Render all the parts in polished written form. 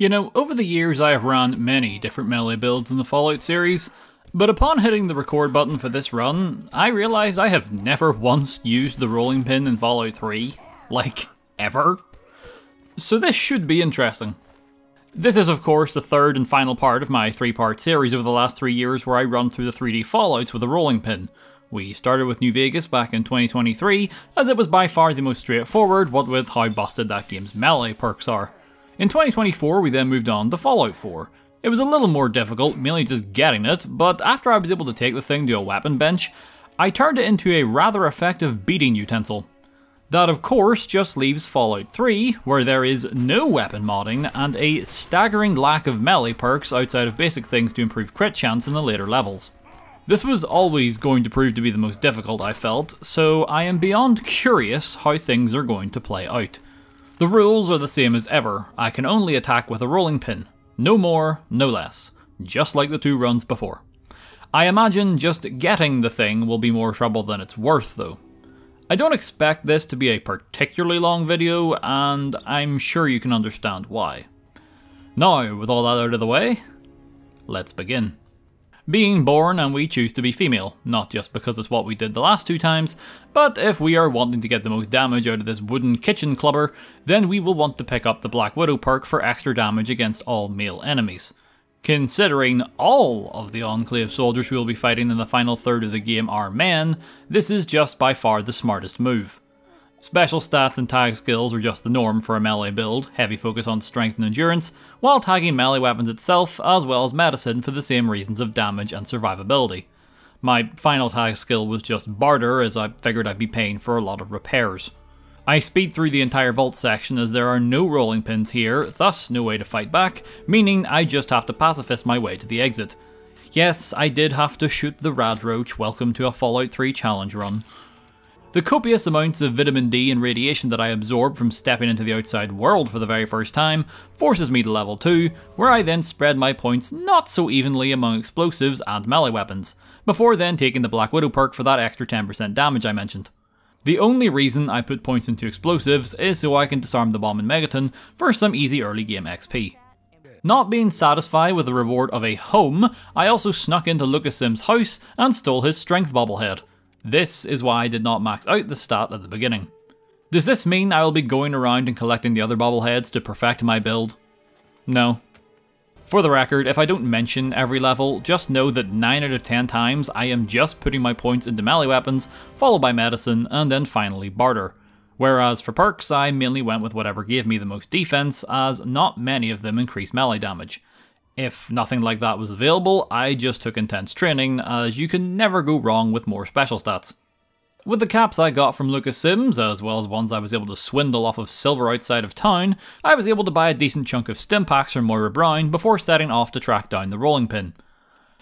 You know, over the years I have ran many different melee builds in the Fallout series, but upon hitting the record button for this run, I realised I have never once used the rolling pin in Fallout 3. Like, ever. So this should be interesting. This is of course the third and final part of my 3-part series over the last 3 years where I run through the 3D Fallouts with a rolling pin. We started with New Vegas back in 2023, as it was by far the most straightforward, what with how busted that game's melee perks are. In 2024 we then moved on to Fallout 4. It was a little more difficult, mainly just getting it, but after I was able to take the thing to a weapon bench, I turned it into a rather effective beating utensil. That of course just leaves Fallout 3, where there is no weapon modding and a staggering lack of melee perks outside of basic things to improve crit chance in the later levels. This was always going to prove to be the most difficult, I felt, so I am beyond curious how things are going to play out. The rules are the same as ever. I can only attack with a rolling pin. No more, no less. Just like the 2 runs before. I imagine just getting the thing will be more trouble than it's worth though. I don't expect this to be a particularly long video, and I'm sure you can understand why. Now, with all that out of the way, let's begin. Being born and we choose to be female, not just because it's what we did the last 2 times, but if we are wanting to get the most damage out of this wooden kitchen clubber, then we will want to pick up the Black Widow perk for extra damage against all male enemies. Considering all of the Enclave soldiers we will be fighting in the final third of the game are men, this is just by far the smartest move. Special stats and tag skills are just the norm for a melee build, heavy focus on strength and endurance, while tagging melee weapons itself as well as medicine for the same reasons of damage and survivability. My final tag skill was just barter, as I figured I'd be paying for a lot of repairs. I speed through the entire vault section as there are no rolling pins here, thus no way to fight back, meaning I just have to pacifist my way to the exit. Yes, I did have to shoot the rad roach, welcome to a Fallout 3 challenge run. The copious amounts of vitamin D and radiation that I absorb from stepping into the outside world for the very first time forces me to level 2, where I then spread my points not so evenly among explosives and melee weapons, before then taking the Black Widow perk for that extra 10% damage I mentioned. The only reason I put points into explosives is so I can disarm the bomb in Megaton for some easy early game XP. Not being satisfied with the reward of a home, I also snuck into Lucas Sim's house and stole his strength bobblehead. This is why I did not max out the stat at the beginning. Does this mean I will be going around and collecting the other bobbleheads to perfect my build? No. For the record, if I don't mention every level, just know that 9 out of 10 times I am just putting my points into melee weapons, followed by medicine, and then finally barter. Whereas for perks, I mainly went with whatever gave me the most defense, as not many of them increase melee damage. If nothing like that was available, I just took intense training, as you can never go wrong with more special stats. With the caps I got from Lucas Sims, as well as ones I was able to swindle off of silver outside of town, I was able to buy a decent chunk of stim packs from Moira Brown before setting off to track down the rolling pin.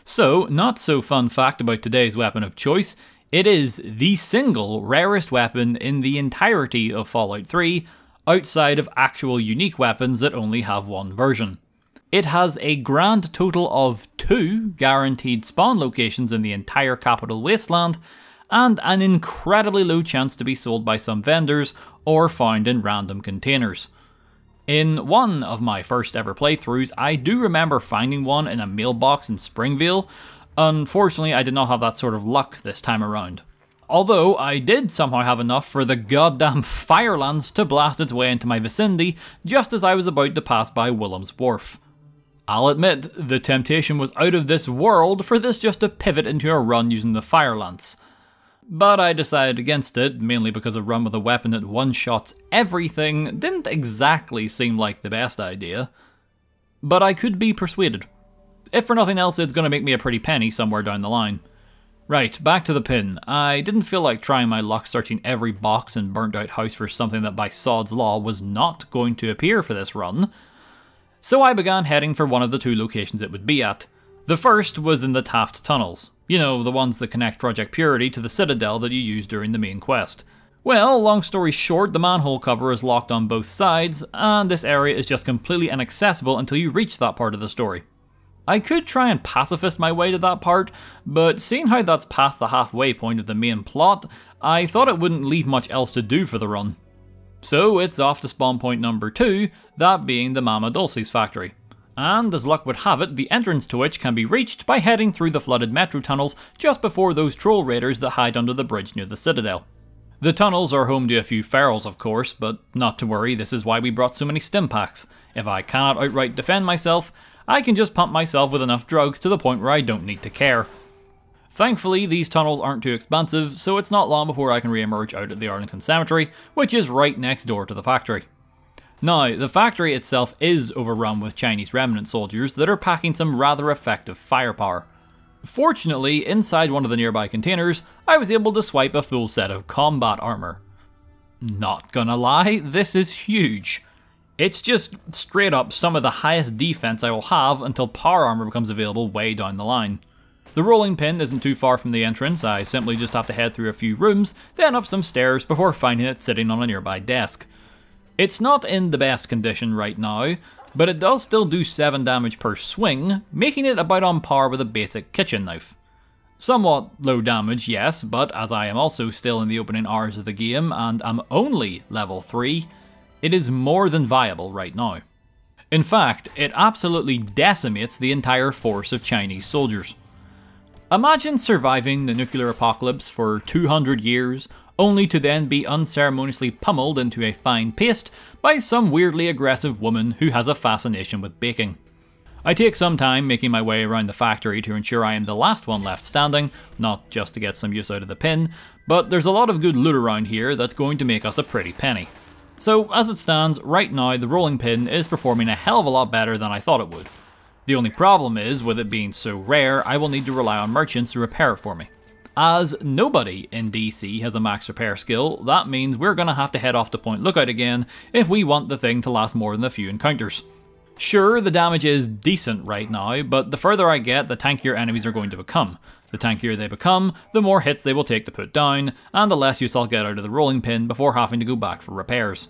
So, not so fun fact about today's weapon of choice, it is the single rarest weapon in the entirety of Fallout 3, outside of actual unique weapons that only have one version. It has a grand total of 2 guaranteed spawn locations in the entire Capital Wasteland, and an incredibly low chance to be sold by some vendors or found in random containers. In one of my first ever playthroughs, I do remember finding one in a mailbox in Springvale. Unfortunately, I did not have that sort of luck this time around. Although I did somehow have enough for the goddamn fire lance to blast its way into my vicinity just as I was about to pass by Willem's Wharf. I'll admit, the temptation was out of this world for this just to pivot into a run using the fire lance. But I decided against it, mainly because a run with a weapon that one-shots everything didn't exactly seem like the best idea. But I could be persuaded. If for nothing else, it's going to make me a pretty penny somewhere down the line. Right, back to the pin. I didn't feel like trying my luck searching every box and burnt out house for something that by sod's law was not going to appear for this run. So I began heading for one of the 2 locations it would be at. The first was in the Taft tunnels. You know, the ones that connect Project Purity to the Citadel that you use during the main quest. Well, long story short, the manhole cover is locked on both sides, and this area is just completely inaccessible until you reach that part of the story. I could try and pacifist my way to that part, but seeing how that's past the halfway point of the main plot, I thought it wouldn't leave much else to do for the run. So it's off to spawn point number 2, that being the Mama Dulce's factory. And as luck would have it, the entrance to which can be reached by heading through the flooded metro tunnels just before those troll raiders that hide under the bridge near the Citadel. The tunnels are home to a few ferals of course, but not to worry, this is why we brought so many stim packs. If I cannot outright defend myself, I can just pump myself with enough drugs to the point where I don't need to care. Thankfully, these tunnels aren't too expansive, so it's not long before I can re-emerge out at the Arlington Cemetery, which is right next door to the factory. Now, the factory itself is overrun with Chinese remnant soldiers that are packing some rather effective firepower. Fortunately, inside one of the nearby containers, I was able to swipe a full set of combat armor. Not gonna lie, this is huge. It's just straight up some of the highest defense I will have until power armor becomes available way down the line. The rolling pin isn't too far from the entrance, I simply just have to head through a few rooms, then up some stairs before finding it sitting on a nearby desk. It's not in the best condition right now, but it does still do 7 damage per swing, making it about on par with a basic kitchen knife. Somewhat low damage, yes, but as I am also still in the opening hours of the game and am only level 3, it is more than viable right now. In fact, it absolutely decimates the entire force of Chinese soldiers. Imagine surviving the nuclear apocalypse for 200 years, only to then be unceremoniously pummeled into a fine paste by some weirdly aggressive woman who has a fascination with baking. I take some time making my way around the factory to ensure I am the last one left standing, not just to get some use out of the pin, but there's a lot of good loot around here that's going to make us a pretty penny. So as it stands, right now the rolling pin is performing a hell of a lot better than I thought it would. The only problem is, with it being so rare, I will need to rely on merchants to repair it for me. As nobody in DC has a max repair skill, that means we're gonna have to head off to Point Lookout again if we want the thing to last more than a few encounters. Sure, the damage is decent right now, but the further I get, the tankier enemies are going to become. The tankier they become, the more hits they will take to put down, and the less use I'll get out of the rolling pin before having to go back for repairs.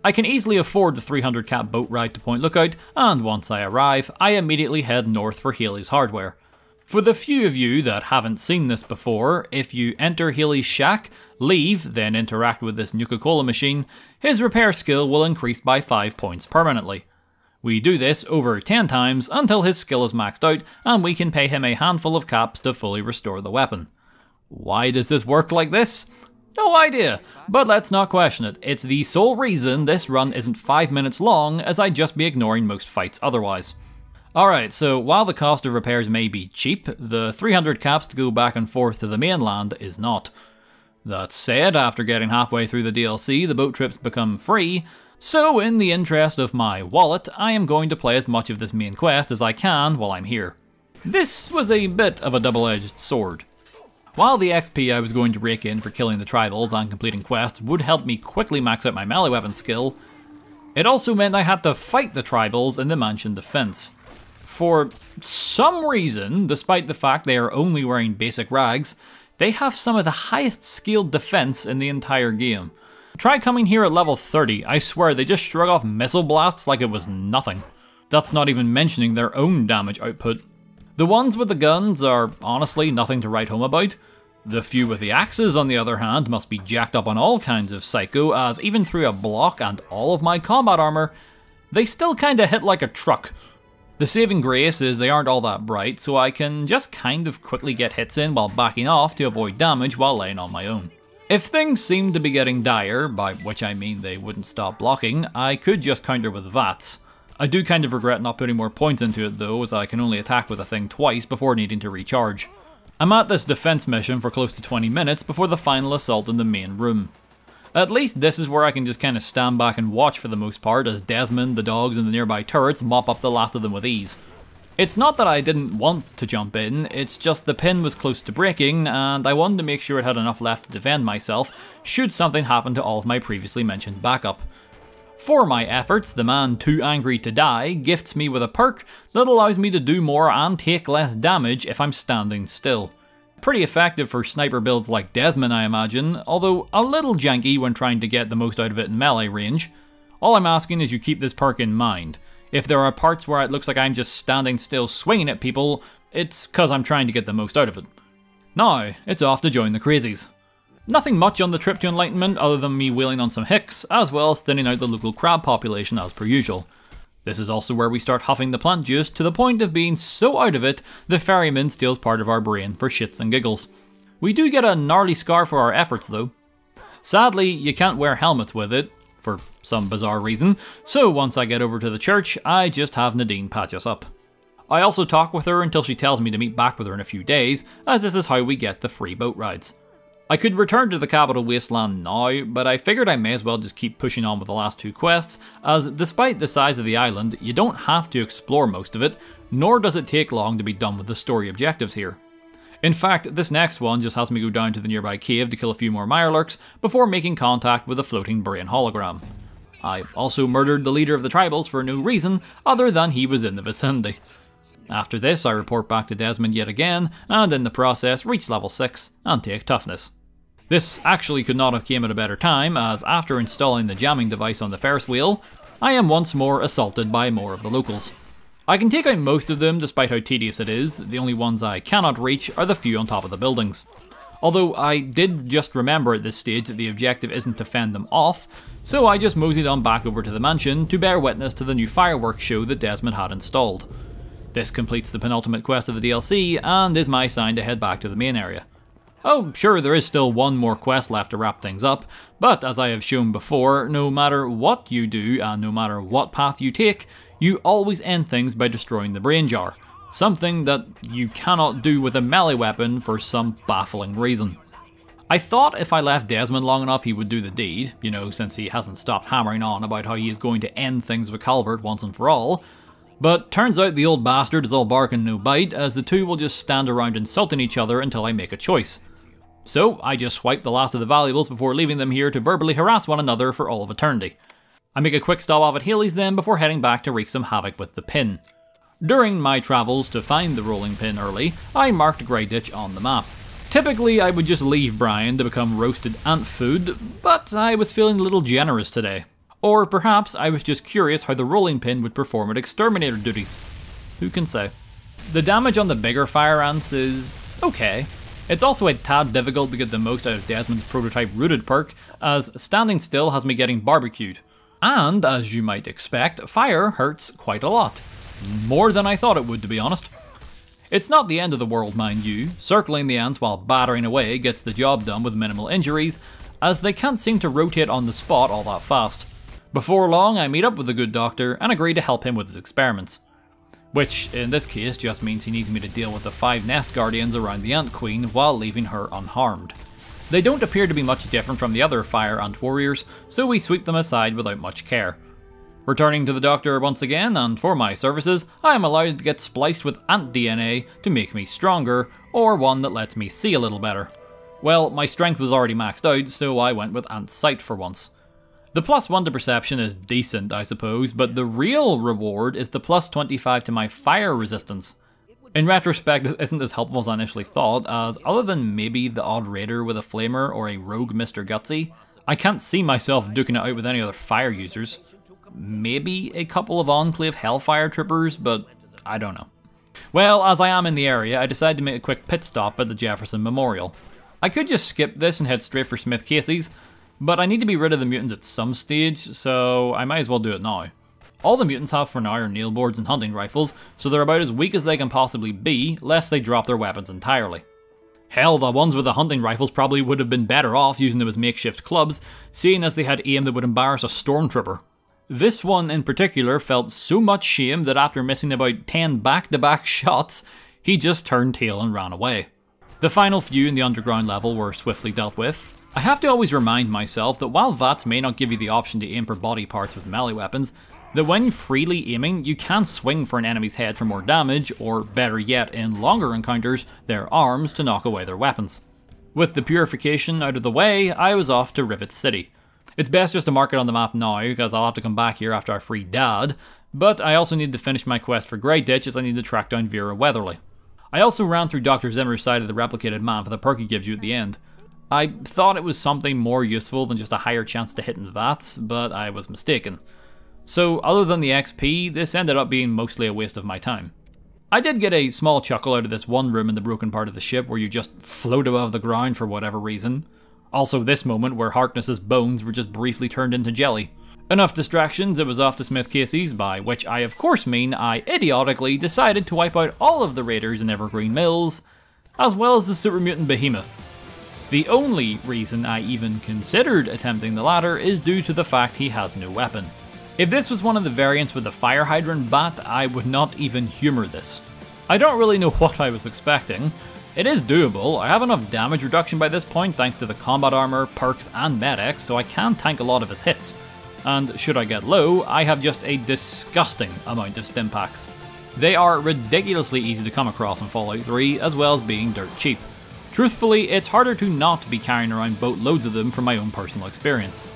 I can easily afford the 300 cap boat ride to Point Lookout, and once I arrive, I immediately head north for Helys Hardware. For the few of you that haven't seen this before, if you enter Helys' shack, leave, then interact with this Nuka-Cola machine, his repair skill will increase by 5 points permanently. We do this over 10 times until his skill is maxed out and we can pay him a handful of caps to fully restore the weapon. Why does this work like this? No idea, but let's not question it. It's the sole reason this run isn't 5 minutes long, as I'd just be ignoring most fights otherwise. Alright, so while the cost of repairs may be cheap, the 300 caps to go back and forth to the mainland is not. That said, after getting halfway through the DLC, the boat trips become free, so in the interest of my wallet, I am going to play as much of this main quest as I can while I'm here. This was a bit of a double-edged sword. While the XP I was going to rake in for killing the tribals and completing quests would help me quickly max out my melee weapon skill, it also meant I had to fight the tribals in the mansion defense. For some reason, despite the fact they are only wearing basic rags, they have some of the highest scaled defense in the entire game. Try coming here at level 30, I swear they just shrug off missile blasts like it was nothing. That's not even mentioning their own damage output. The ones with the guns are honestly nothing to write home about. The few with the axes, on the other hand, must be jacked up on all kinds of psycho, as even through a block and all of my combat armor, they still kinda hit like a truck. The saving grace is they aren't all that bright, so I can just kind of quickly get hits in while backing off to avoid damage while laying on my own. If things seem to be getting dire, by which I mean they wouldn't stop blocking, I could just counter with VATS. I do kind of regret not putting more points into it though, as I can only attack with a thing twice before needing to recharge. I'm at this defense mission for close to 20 minutes before the final assault in the main room. At least this is where I can just kind of stand back and watch for the most part as Desmond, the dogs and the nearby turrets mop up the last of them with ease. It's not that I didn't want to jump in, it's just the pin was close to breaking and I wanted to make sure it had enough left to defend myself should something happen to all of my previously mentioned backup. For my efforts, the man too angry to die gifts me with a perk that allows me to do more and take less damage if I'm standing still. Pretty effective for sniper builds like Desmond, I imagine, although a little janky when trying to get the most out of it in melee range. All I'm asking is you keep this perk in mind. If there are parts where it looks like I'm just standing still swinging at people, it's cause I'm trying to get the most out of it. Now, it's off to join the crazies. Nothing much on the trip to Enlightenment other than me wheeling on some hicks, as well as thinning out the local crab population as per usual. This is also where we start huffing the plant juice to the point of being so out of it, the ferryman steals part of our brain for shits and giggles. We do get a gnarly scar for our efforts though. Sadly, you can't wear helmets with it, for some bizarre reason, so once I get over to the church, I just have Nadine patch us up. I also talk with her until she tells me to meet back with her in a few days, as this is how we get the free boat rides. I could return to the capital wasteland now, but I figured I may as well just keep pushing on with the last two quests, as despite the size of the island, you don't have to explore most of it, nor does it take long to be done with the story objectives here. In fact, this next one just has me go down to the nearby cave to kill a few more mirelurks before making contact with a floating brain hologram. I also murdered the leader of the tribals for no reason other than he was in the vicinity. After this, I report back to Desmond yet again, and in the process reach level 6 and take Toughness. This actually could not have came at a better time, as after installing the jamming device on the Ferris wheel, I am once more assaulted by more of the locals. I can take out most of them despite how tedious it is, the only ones I cannot reach are the few on top of the buildings. Although I did just remember at this stage that the objective isn't to fend them off, so I just moseyed on back over to the mansion to bear witness to the new fireworks show that Desmond had installed. This completes the penultimate quest of the DLC and is my sign to head back to the main area. Oh, sure, there is still one more quest left to wrap things up, but as I have shown before, no matter what you do and no matter what path you take, you always end things by destroying the brain jar, something that you cannot do with a melee weapon for some baffling reason. I thought if I left Desmond long enough he would do the deed, you know, since he hasn't stopped hammering on about how he is going to end things with Calvert once and for all, but turns out the old bastard is all bark and no bite, as the two will just stand around insulting each other until I make a choice. So I just swipe the last of the valuables before leaving them here to verbally harass one another for all of eternity. I make a quick stop off at Helys then before heading back to wreak some havoc with the pin. During my travels to find the rolling pin early, I marked Grey Ditch on the map. Typically I would just leave Brian to become roasted ant food, but I was feeling a little generous today. Or perhaps I was just curious how the rolling pin would perform at exterminator duties. Who can say? The damage on the bigger fire ants is okay. It's also a tad difficult to get the most out of Desmond's prototype rooted perk, as standing still has me getting barbecued. And, as you might expect, fire hurts quite a lot. More than I thought it would, to be honest. It's not the end of the world, mind you. Circling the ants while battering away gets the job done with minimal injuries, as they can't seem to rotate on the spot all that fast. Before long, I meet up with the good doctor and agree to help him with his experiments. Which, in this case, just means he needs me to deal with the 5 nest guardians around the Ant Queen while leaving her unharmed. They don't appear to be much different from the other fire ant warriors, so we sweep them aside without much care. Returning to the doctor once again, and for my services, I am allowed to get spliced with ant DNA to make me stronger, or one that lets me see a little better. Well, my strength was already maxed out, so I went with ant sight for once. The +1 to perception is decent, I suppose, but the real reward is the +25 to my fire resistance. In retrospect, this isn't as helpful as I initially thought, as other than maybe the odd raider with a flamer or a rogue Mr. Gutsy, I can't see myself duking it out with any other fire users. Maybe a couple of Enclave Hellfire troopers, but I don't know. Well, as I am in the area, I decided to make a quick pit stop at the Jefferson Memorial. I could just skip this and head straight for Smith Casey's, but I need to be rid of the mutants at some stage, so I might as well do it now. All the mutants have for now are nail boards and hunting rifles, so they're about as weak as they can possibly be, lest they drop their weapons entirely. Hell, the ones with the hunting rifles probably would have been better off using them as makeshift clubs, seeing as they had aim that would embarrass a stormtrooper. This one in particular felt so much shame that after missing about 10 back-to-back shots, he just turned tail and ran away. The final few in the underground level were swiftly dealt with. I have to always remind myself that while VATS may not give you the option to aim for body parts with melee weapons, that when freely aiming, you can swing for an enemy's head for more damage, or better yet, in longer encounters, their arms to knock away their weapons. With the purification out of the way, I was off to Rivet City. It's best just to mark it on the map now, because I'll have to come back here after I free Dad, but I also need to finish my quest for Grey Ditch as I need to track down Vera Weatherly. I also ran through Dr. Zimmer's side of the replicated man for the perk he gives you at the end. I thought it was something more useful than just a higher chance to hit in VATS, but I was mistaken. So other than the XP, this ended up being mostly a waste of my time. I did get a small chuckle out of this one room in the broken part of the ship where you just float above the ground for whatever reason. Also this moment where Harkness's bones were just briefly turned into jelly. Enough distractions, it was off to Smith Casey's, by which I of course mean I idiotically decided to wipe out all of the raiders in Evergreen Mills, as well as the super mutant behemoth. The only reason I even considered attempting the latter is due to the fact he has no weapon. If this was one of the variants with the fire hydrant bat, I would not even humour this. I don't really know what I was expecting. It is doable. I have enough damage reduction by this point thanks to the combat armor, perks and medics, so I can tank a lot of his hits. And should I get low, I have just a disgusting amount of stim packs. They are ridiculously easy to come across in Fallout 3, as well as being dirt cheap. Truthfully, it's harder to not be carrying around boatloads of them from my own personal experience.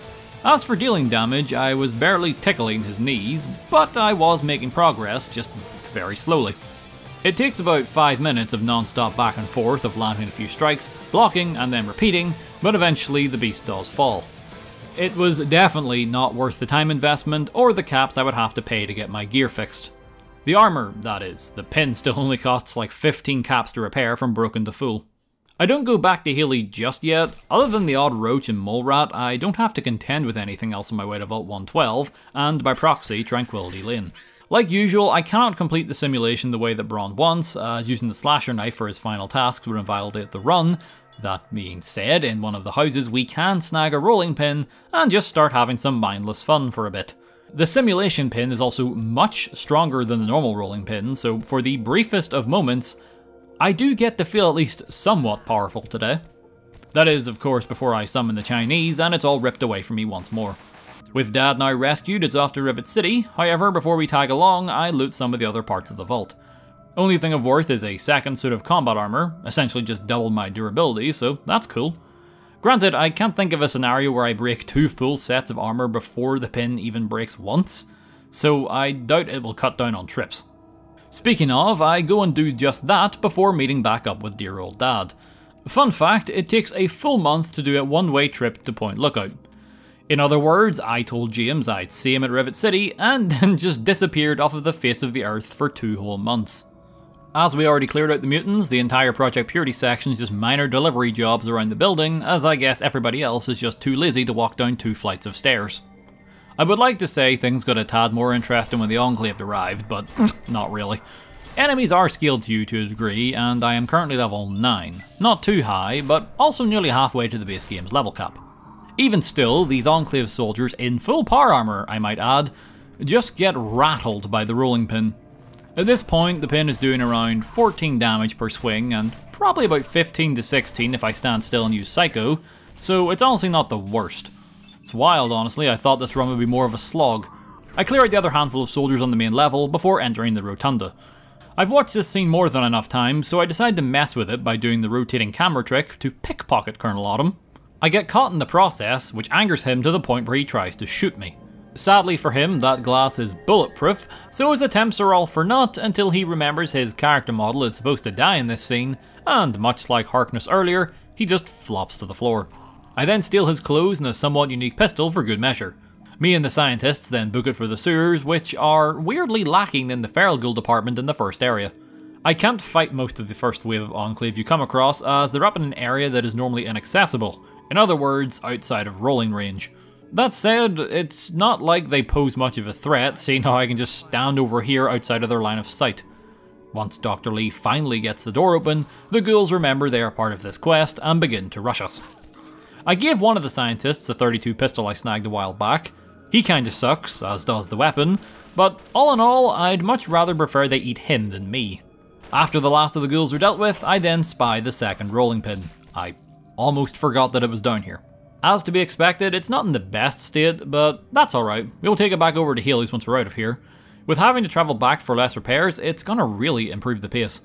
As for dealing damage, I was barely tickling his knees, but I was making progress, just very slowly. It takes about 5 minutes of non-stop back and forth of landing a few strikes, blocking and then repeating, but eventually the beast does fall. It was definitely not worth the time investment or the caps I would have to pay to get my gear fixed. The armor, that is. The pin still only costs like 15 caps to repair from broken to full. I don't go back to Helix just yet. Other than the odd roach and mole rat, I don't have to contend with anything else on my way to Vault 112, and by proxy, Tranquility Lane. Like usual, I cannot complete the simulation the way that Braun wants, as using the slasher knife for his final tasks would invalidate the run. That being said, in one of the houses we can snag a rolling pin and just start having some mindless fun for a bit. The simulation pin is also much stronger than the normal rolling pin, so for the briefest of moments, I do get to feel at least somewhat powerful today. That is, of course, before I summon the Chinese and it's all ripped away from me once more. With Dad now rescued, it's off to Rivet City. However, before we tag along, I loot some of the other parts of the vault. Only thing of worth is a second suit of combat armor, essentially just double my durability, so that's cool. Granted, I can't think of a scenario where I break 2 full sets of armor before the pin even breaks once, so I doubt it will cut down on trips. Speaking of, I go and do just that before meeting back up with dear old Dad. Fun fact, it takes a full month to do a one-way trip to Point Lookout. In other words, I told James I'd see him at Rivet City and then just disappeared off of the face of the earth for 2 whole months. As we already cleared out the mutants, the entire Project Purity section is just minor delivery jobs around the building, as I guess everybody else is just too lazy to walk down 2 flights of stairs. I would like to say things got a tad more interesting when the Enclave arrived, but not really. Enemies are scaled to you to a degree, and I am currently level 9. Not too high, but also nearly halfway to the base game's level cap. Even still, these Enclave soldiers, in full power armor I might add, just get rattled by the rolling pin. At this point, the pin is doing around 14 damage per swing, and probably about 15 to 16 if I stand still and use Psycho, so it's honestly not the worst. It's wild, honestly. I thought this run would be more of a slog. I clear out the other handful of soldiers on the main level before entering the rotunda. I've watched this scene more than enough times, so I decide to mess with it by doing the rotating camera trick to pickpocket Colonel Autumn. I get caught in the process, which angers him to the point where he tries to shoot me. Sadly for him, that glass is bulletproof, so his attempts are all for naught until he remembers his character model is supposed to die in this scene, and much like Harkness earlier, he just flops to the floor. I then steal his clothes and a somewhat unique pistol for good measure. Me and the scientists then book it for the sewers, which are weirdly lacking in the feral ghoul department in the first area. I can't fight most of the first wave of Enclave you come across, as they're up in an area that is normally inaccessible, in other words, outside of rolling range. That said, it's not like they pose much of a threat, seeing how I can just stand over here outside of their line of sight. Once Dr. Lee finally gets the door open, the ghouls remember they are part of this quest and begin to rush us. I gave one of the scientists a .32 pistol I snagged a while back. He kinda sucks, as does the weapon, but all in all, I'd much rather prefer they eat him than me. After the last of the ghouls are dealt with, I then spy the second rolling pin. I almost forgot that it was down here. As to be expected, it's not in the best state, but that's alright. We'll take it back over to Helys once we're out of here. With having to travel back for less repairs, it's gonna really improve the pace.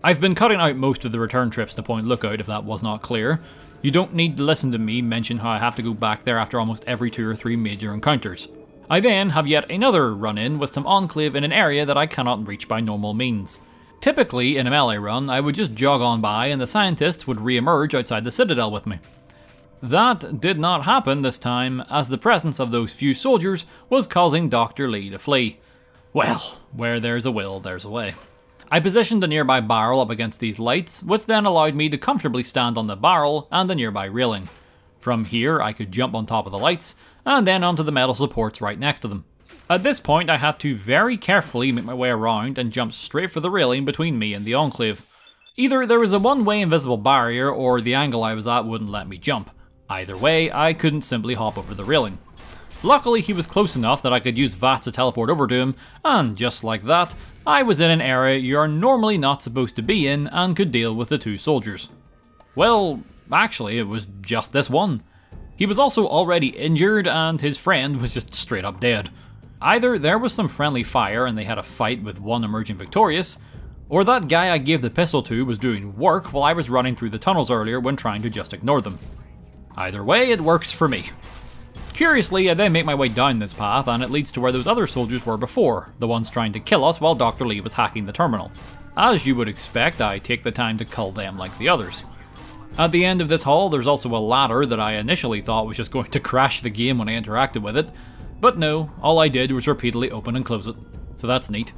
I've been cutting out most of the return trips to Point Lookout if that was not clear. You don't need to listen to me mention how I have to go back there after almost every 2 or 3 major encounters. I then have yet another run-in with some Enclave in an area that I cannot reach by normal means. Typically, in a melee run, I would just jog on by and the scientists would re-emerge outside the Citadel with me. That did not happen this time, as the presence of those few soldiers was causing Dr. Lee to flee. Well, where there's a will, there's a way. I positioned a nearby barrel up against these lights, which then allowed me to comfortably stand on the barrel and the nearby railing. From here I could jump on top of the lights, and then onto the metal supports right next to them. At this point I had to very carefully make my way around and jump straight for the railing between me and the Enclave. Either there was a one-way invisible barrier or the angle I was at wouldn't let me jump. Either way, I couldn't simply hop over the railing. Luckily he was close enough that I could use VATS to teleport over to him, and just like that, I was in an area you're normally not supposed to be in and could deal with the two soldiers. Well, actually it was just this one. He was also already injured and his friend was just straight up dead. Either there was some friendly fire and they had a fight with one emerging victorious, or that guy I gave the pistol to was doing work while I was running through the tunnels earlier when trying to just ignore them. Either way, it works for me. Curiously, I then make my way down this path and it leads to where those other soldiers were before, the ones trying to kill us while Dr. Lee was hacking the terminal. As you would expect, I take the time to cull them like the others. At the end of this hall, there's also a ladder that I initially thought was just going to crash the game when I interacted with it, but no, all I did was repeatedly open and close it, so that's neat.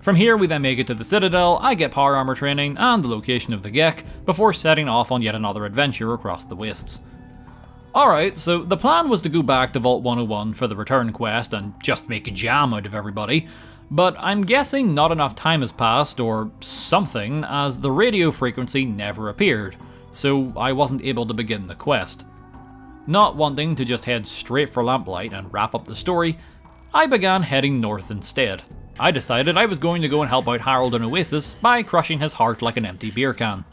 From here we then make it to the Citadel, I get power armor training and the location of the Gek before setting off on yet another adventure across the wastes. Alright, so the plan was to go back to Vault 101 for the return quest and just make a jam out of everybody, but I'm guessing not enough time has passed or something as the radio frequency never appeared, so I wasn't able to begin the quest. Not wanting to just head straight for Lamplight and wrap up the story, I began heading north instead. I decided I was going to go and help out Harold in Oasis by crushing his heart like an empty beer can.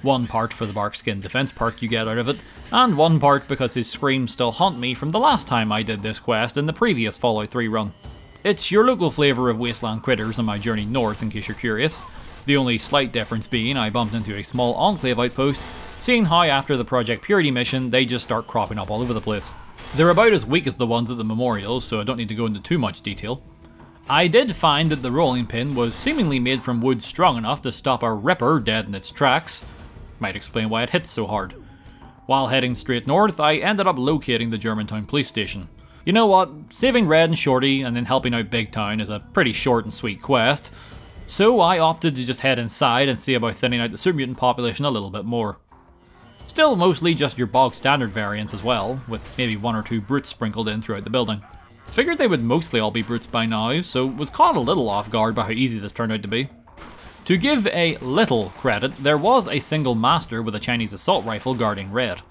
One part for the barkskin defense perk you get out of it, and one part because his screams still haunt me from the last time I did this quest in the previous Fallout 3 run. It's your local flavour of wasteland critters on my journey north in case you're curious, the only slight difference being I bumped into a small Enclave outpost, seeing how after the Project Purity mission they just start cropping up all over the place. They're about as weak as the ones at the memorial, so I don't need to go into too much detail. I did find that the rolling pin was seemingly made from wood strong enough to stop a Ripper dead in its tracks. Might explain why it hits so hard. While heading straight north, I ended up locating the Germantown police station. You know what, saving Red and Shorty and then helping out Big Town is a pretty short and sweet quest, so I opted to just head inside and see about thinning out the super mutant population a little bit more. Still mostly just your bog standard variants as well, with maybe one or two brutes sprinkled in throughout the building. Figured they would mostly all be brutes by now, so was caught a little off guard by how easy this turned out to be. To give a little credit, there was a single master with a Chinese assault rifle guarding Red.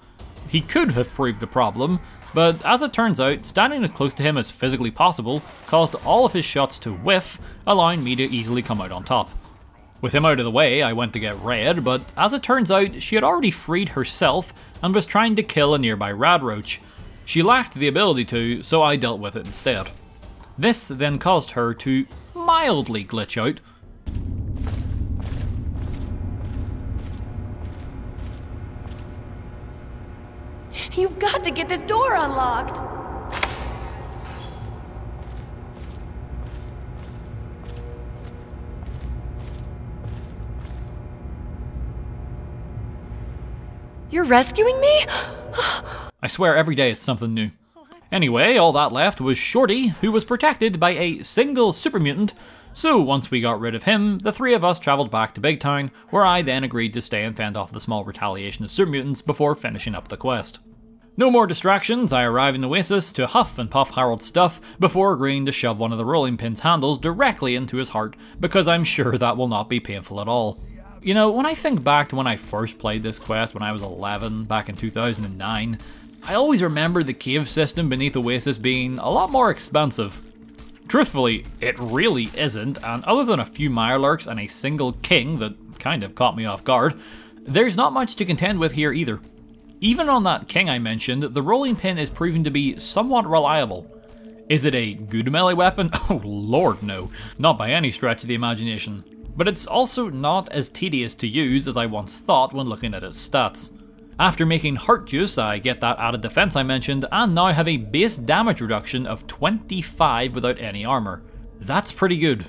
He could have proved a problem, but as it turns out, standing as close to him as physically possible caused all of his shots to whiff, allowing me to easily come out on top. With him out of the way, I went to get Red, but as it turns out, she had already freed herself and was trying to kill a nearby radroach. She lacked the ability to, so I dealt with it instead. This then caused her to mildly glitch out. You've got to get this door unlocked! You're rescuing me? I swear every day it's something new. Anyway, all that left was Shorty, who was protected by a single super mutant, so once we got rid of him, the three of us travelled back to Big Town, where I then agreed to stay and fend off the small retaliation of super mutants before finishing up the quest. No more distractions, I arrive in Oasis to huff and puff Harold's stuff before agreeing to shove one of the rolling pin's handles directly into his heart, because I'm sure that will not be painful at all. You know, when I think back to when I first played this quest when I was 11, back in 2009, I always remember the cave system beneath Oasis being a lot more expensive. Truthfully, it really isn't, and other than a few Mirelurks and a single king that kind of caught me off guard, there's not much to contend with here either. Even on that king I mentioned, the rolling pin is proving to be somewhat reliable. Is it a good melee weapon? Oh lord no, not by any stretch of the imagination. But it's also not as tedious to use as I once thought when looking at its stats. After making Heart Juice, I get that added defense I mentioned, and now have a base damage reduction of 25 without any armor. That's pretty good.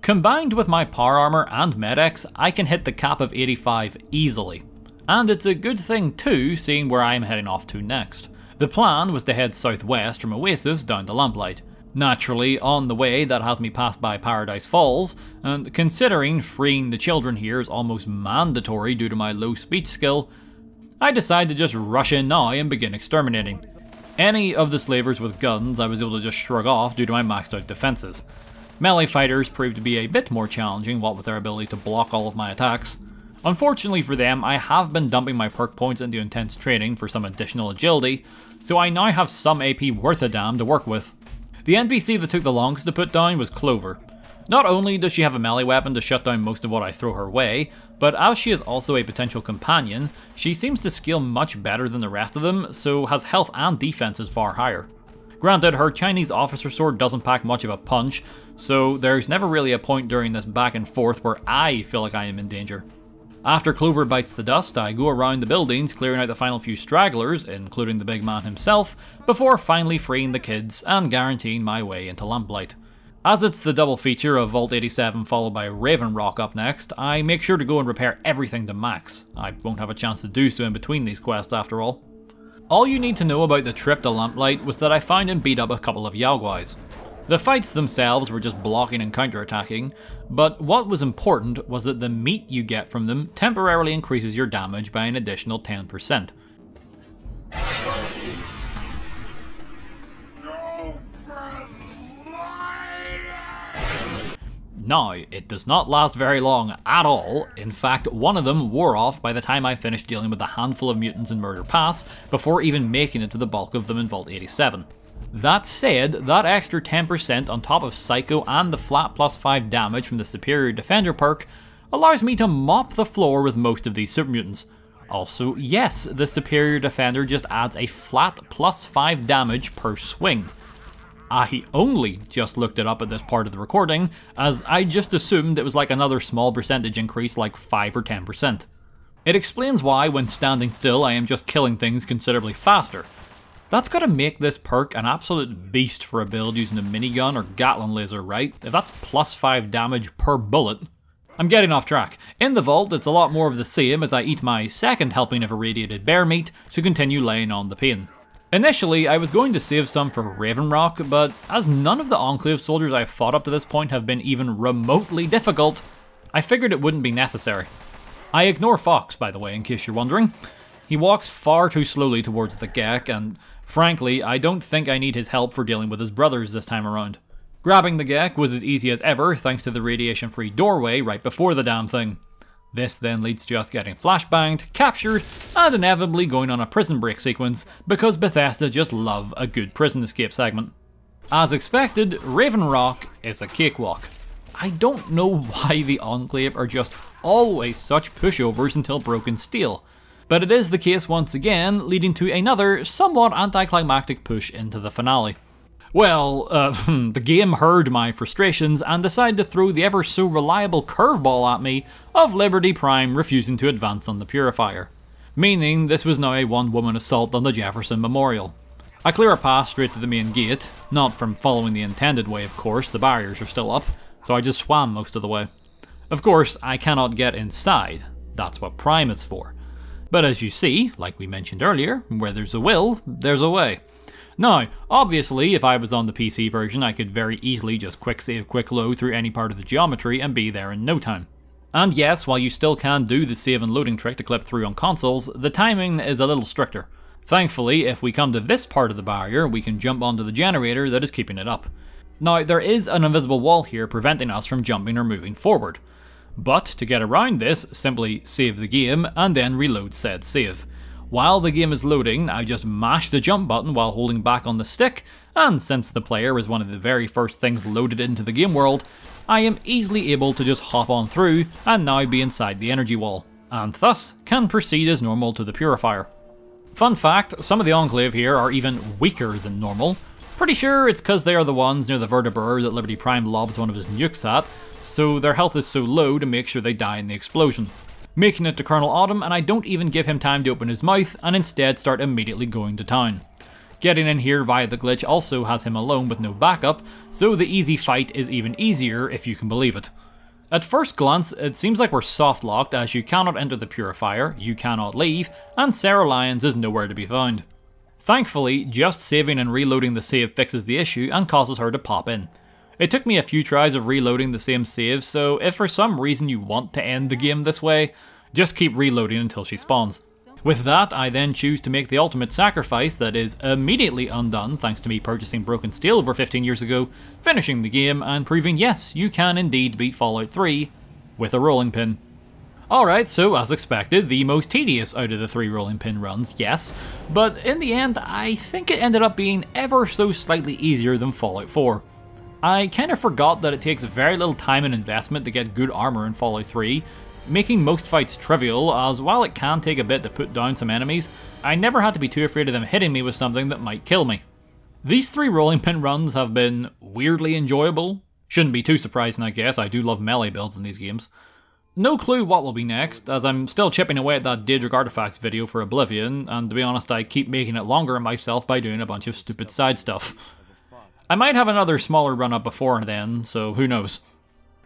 Combined with my power armor and Med-X, I can hit the cap of 85 easily. And it's a good thing too, seeing where I am heading off to next. The plan was to head southwest from Oasis down to Lamplight. Naturally, on the way that has me pass by Paradise Falls, and considering freeing the children here is almost mandatory due to my low speech skill, I decide to just rush in now and begin exterminating. Any of the slavers with guns I was able to just shrug off due to my maxed out defenses. Melee fighters proved to be a bit more challenging, what with their ability to block all of my attacks. Unfortunately for them, I have been dumping my perk points into intense training for some additional agility, so I now have some AP worth a damn to work with. The NPC that took the longest to put down was Clover. Not only does she have a melee weapon to shut down most of what I throw her way, but as she is also a potential companion, she seems to scale much better than the rest of them, so has health and defenses far higher. Granted, her Chinese officer sword doesn't pack much of a punch, so there's never really a point during this back and forth where I feel like I am in danger. After Clover bites the dust, I go around the buildings clearing out the final few stragglers, including the big man himself, before finally freeing the kids and guaranteeing my way into Lamplight. As it's the double feature of Vault 87 followed by Raven Rock up next, I make sure to go and repair everything to max. I won't have a chance to do so in between these quests after all. All you need to know about the trip to Lamplight was that I found and beat up a couple of Yaoguais. The fights themselves were just blocking and counterattacking, but what was important was that the meat you get from them temporarily increases your damage by an additional 10%. Now, it does not last very long at all. In fact, one of them wore off by the time I finished dealing with a handful of mutants in Murder Pass, before even making it to the bulk of them in Vault 87. That said, that extra 10% on top of Psycho and the flat +5 damage from the Superior Defender perk allows me to mop the floor with most of these super mutants. Also, yes, the Superior Defender just adds a flat +5 damage per swing. I only just looked it up at this part of the recording, as I just assumed it was like another small percentage increase like 5 or 10%. It explains why when standing still I am just killing things considerably faster. That's gotta make this perk an absolute beast for a build using a minigun or Gatling laser, right? If that's +5 damage per bullet. I'm getting off track. In the vault, it's a lot more of the same as I eat my second helping of irradiated bear meat to continue laying on the pain. Initially, I was going to save some for Raven Rock, but as none of the Enclave soldiers I've fought up to this point have been even remotely difficult, I figured it wouldn't be necessary. I ignore Fox, by the way, in case you're wondering. He walks far too slowly towards the Gek, and frankly, I don't think I need his help for dealing with his brothers this time around. Grabbing the Gek was as easy as ever thanks to the radiation-free doorway right before the damn thing. This then leads to us getting flashbanged, captured, and inevitably going on a prison break sequence because Bethesda just love a good prison escape segment. As expected, Raven Rock is a cakewalk. I don't know why the Enclave are just always such pushovers until broken steel, but it is the case once again, leading to another somewhat anticlimactic push into the finale. Well, the game heard my frustrations and decided to throw the ever so reliable curveball at me of Liberty Prime refusing to advance on the Purifier. Meaning this was now a one-woman assault on the Jefferson Memorial. I clear a path straight to the main gate, not from following the intended way of course, the barriers are still up, so I just swam most of the way. Of course, I cannot get inside, that's what Prime is for. But as you see, like we mentioned earlier, where there's a will, there's a way. Now, obviously, if I was on the PC version, I could very easily just quick save, quick load through any part of the geometry and be there in no time. And yes, while you still can do the save and loading trick to clip through on consoles, the timing is a little stricter. Thankfully, if we come to this part of the barrier, we can jump onto the generator that is keeping it up. Now, there is an invisible wall here preventing us from jumping or moving forward. But to get around this, simply save the game and then reload said save. While the game is loading, I just mash the jump button while holding back on the stick, and since the player is one of the very first things loaded into the game world, I am easily able to just hop on through and now be inside the energy wall, and thus can proceed as normal to the Purifier. Fun fact, some of the Enclave here are even weaker than normal. Pretty sure it's because they are the ones near the vertebra that Liberty Prime lobs one of his nukes at, so their health is so low to make sure they die in the explosion. Making it to Colonel Autumn, and I don't even give him time to open his mouth and instead start immediately going to town. Getting in here via the glitch also has him alone with no backup, so the easy fight is even easier if you can believe it. At first glance, it seems like we're soft locked as you cannot enter the Purifier, you cannot leave, and Sarah Lyons is nowhere to be found. Thankfully, just saving and reloading the save fixes the issue and causes her to pop in. It took me a few tries of reloading the same save, so if for some reason you want to end the game this way, just keep reloading until she spawns. With that, I then choose to make the ultimate sacrifice that is immediately undone thanks to me purchasing broken steel over 15 years ago, finishing the game and proving yes, you can indeed beat Fallout 3 with a rolling pin. Alright, so as expected, the most tedious out of the 3 rolling pin runs, yes, but in the end I think it ended up being ever so slightly easier than Fallout 4. I kinda forgot that it takes very little time and investment to get good armor in Fallout 3, making most fights trivial, as while it can take a bit to put down some enemies, I never had to be too afraid of them hitting me with something that might kill me. These 3 rolling pin runs have been weirdly enjoyable. Shouldn't be too surprising, I guess, I do love melee builds in these games. No clue what will be next, as I'm still chipping away at that Daedric Artifacts video for Oblivion, and to be honest I keep making it longer on myself by doing a bunch of stupid side stuff. I might have another smaller run up before then, so who knows.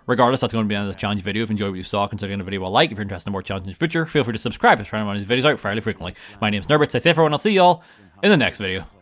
Regardless, that's going to be the end of the challenge video. If you enjoyed what you saw, consider giving the video a like. If you're interested in more challenges in the future, feel free to subscribe. I'm trying to run these videos out fairly frequently. My name's Nerbit, stay safe everyone, I'll see y'all in the next video.